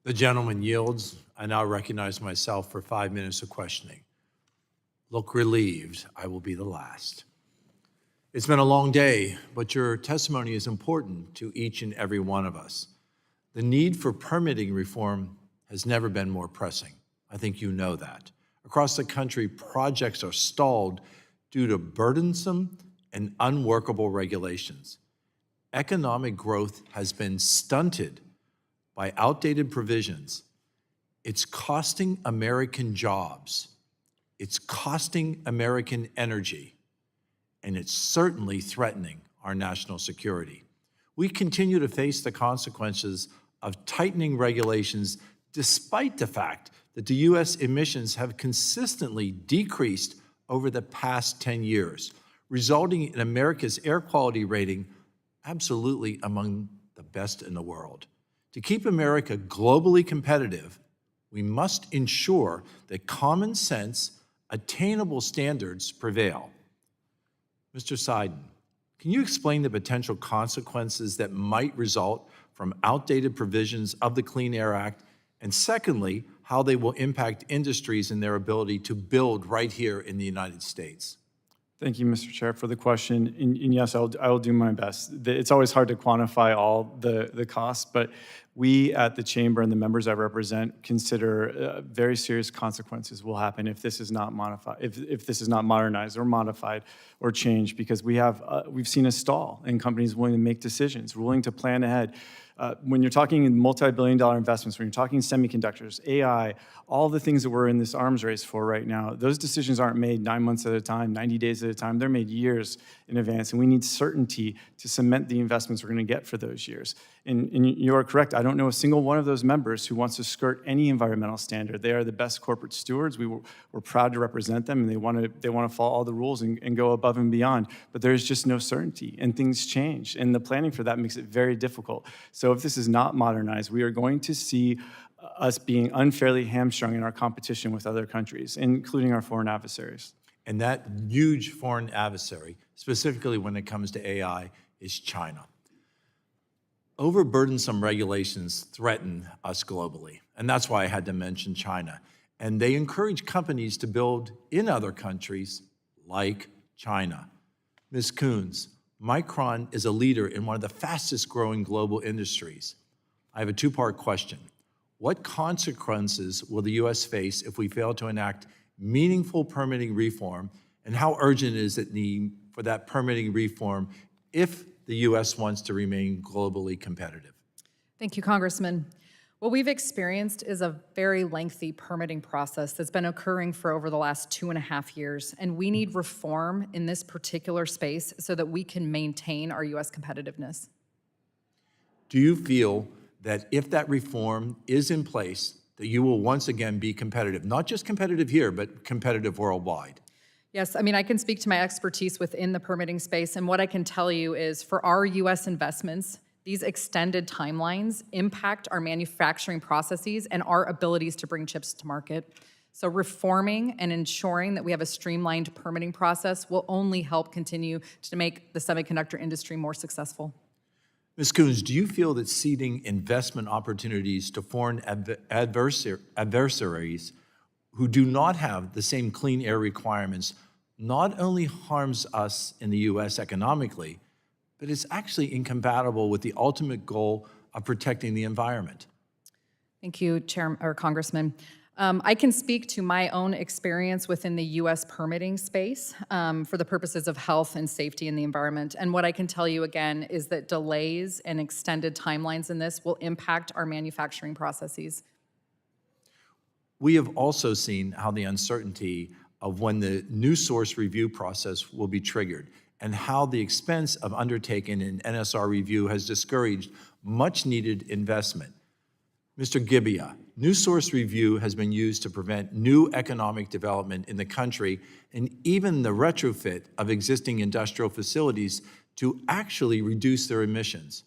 The gentleman yields. I now recognize myself for 5 minutes of questioning. Look relieved, I will be the last. It's been a long day, but your testimony is important to each and every one of us. The need for permitting reform has never been more pressing. I think you know that. Across the country, projects are stalled due to burdensome and unworkable regulations. Economic growth has been stunted by outdated provisions. It's costing American jobs. It's costing American energy. And it's certainly threatening our national security. We continue to face the consequences of tightening regulations despite the fact that the U.S. emissions have consistently decreased over the past 10 years, resulting in America's air quality rating absolutely among the best in the world. To keep America globally competitive, we must ensure that common sense, attainable standards prevail. Mr. Seiden, can you explain the potential consequences that might result from outdated provisions of the Clean Air Act, and secondly, how they will impact industries and their ability to build right here in the United States? Thank you, Mr. Chair, for the question. And yes, I will do my best. It's always hard to quantify all the costs, but we at the Chamber and the members I represent consider very serious consequences will happen if this is not modified, if this is not modernized or modified or changed, because we've seen a stall in companies willing to make decisions, willing to plan ahead. When you're talking in multi-billion-dollar investments, when you're talking semiconductors, AI, all the things that we're in this arms race for right now, those decisions aren't made 9 months at a time, 90 days at a time. They're made years in advance, and we need certainty to cement the investments we're going to get for those years. And you are correct. I don't know a single one of those members who wants to skirt any environmental standard. They are the best corporate stewards. We're proud to represent them, and they want to follow all the rules and go above and beyond. But there's just no certainty, and things change, and the planning for that makes it very difficult. So if this is not modernized, we are going to see us being unfairly hamstrung in our competition with other countries, including our foreign adversaries. And that huge foreign adversary, specifically when it comes to AI, is China. Overburdensome regulations threaten us globally, and that's why I had to mention China. And they encourage companies to build in other countries like China. Ms. Coons, Micron is a leader in one of the fastest growing global industries. I have a two-part question. What consequences will the U.S. face if we fail to enact meaningful permitting reform, and how urgent is it need for that permitting reform if the U.S. wants to remain globally competitive? Thank you, Congressman. What we've experienced is a very lengthy permitting process that's been occurring for over the last 2.5 years, and we need reform in this particular space so that we can maintain our U.S. competitiveness. Do you feel that if that reform is in place, that you will once again be competitive, not just competitive here, but competitive worldwide? Yes, I mean, I can speak to my expertise within the permitting space, and what I can tell you is for our U.S. investments, these extended timelines impact our manufacturing processes and our abilities to bring chips to market. So reforming and ensuring that we have a streamlined permitting process will only help continue to make the semiconductor industry more successful. Ms. Coons, do you feel that ceding investment opportunities to foreign adversaries who do not have the same clean air requirements not only harms us in the U.S. economically, but it's actually incompatible with the ultimate goal of protecting the environment? Thank you, Congressman. I can speak to my own experience within the U.S. permitting space for the purposes of health and safety in the environment. And what I can tell you again is that delays and extended timelines in this will impact our manufacturing processes. We have also seen how the uncertainty of when the new source review process will be triggered and how the expense of undertaking an NSR review has discouraged much needed investment. Mr. Gibbia, new source review has been used to prevent new economic development in the country and even the retrofit of existing industrial facilities to actually reduce their emissions.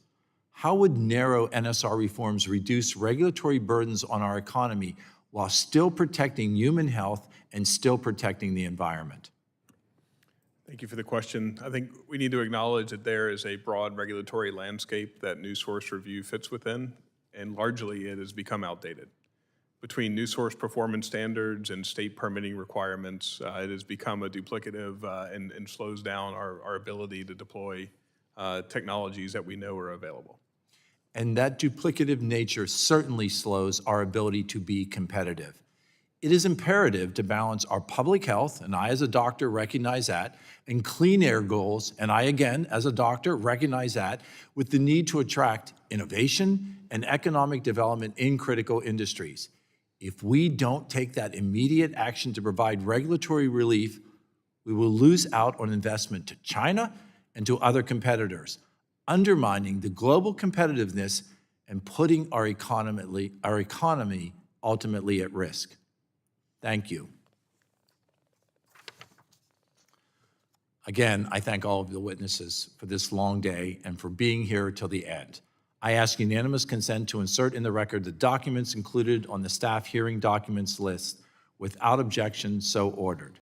How would narrow NSR reforms reduce regulatory burdens on our economy while still protecting human health and still protecting the environment? Thank you for the question. I think we need to acknowledge that there is a broad regulatory landscape that new source review fits within. and largely it has become outdated. Between new source performance standards and state permitting requirements, it has become a duplicative and slows down our ability to deploy technologies that we know are available. And that duplicative nature certainly slows our ability to be competitive. It is imperative to balance our public health, and I as a doctor recognize that, and clean air goals, and I again as a doctor recognize that, with the need to attract innovation and economic development in critical industries. If we don't take that immediate action to provide regulatory relief, we will lose out on investment to China and to other competitors, undermining the global competitiveness and putting our economy ultimately at risk. Thank you. Again, I thank all of the witnesses for this long day and for being here till the end. I ask unanimous consent to insert in the record the documents included on the staff hearing documents list. Without objection, so ordered.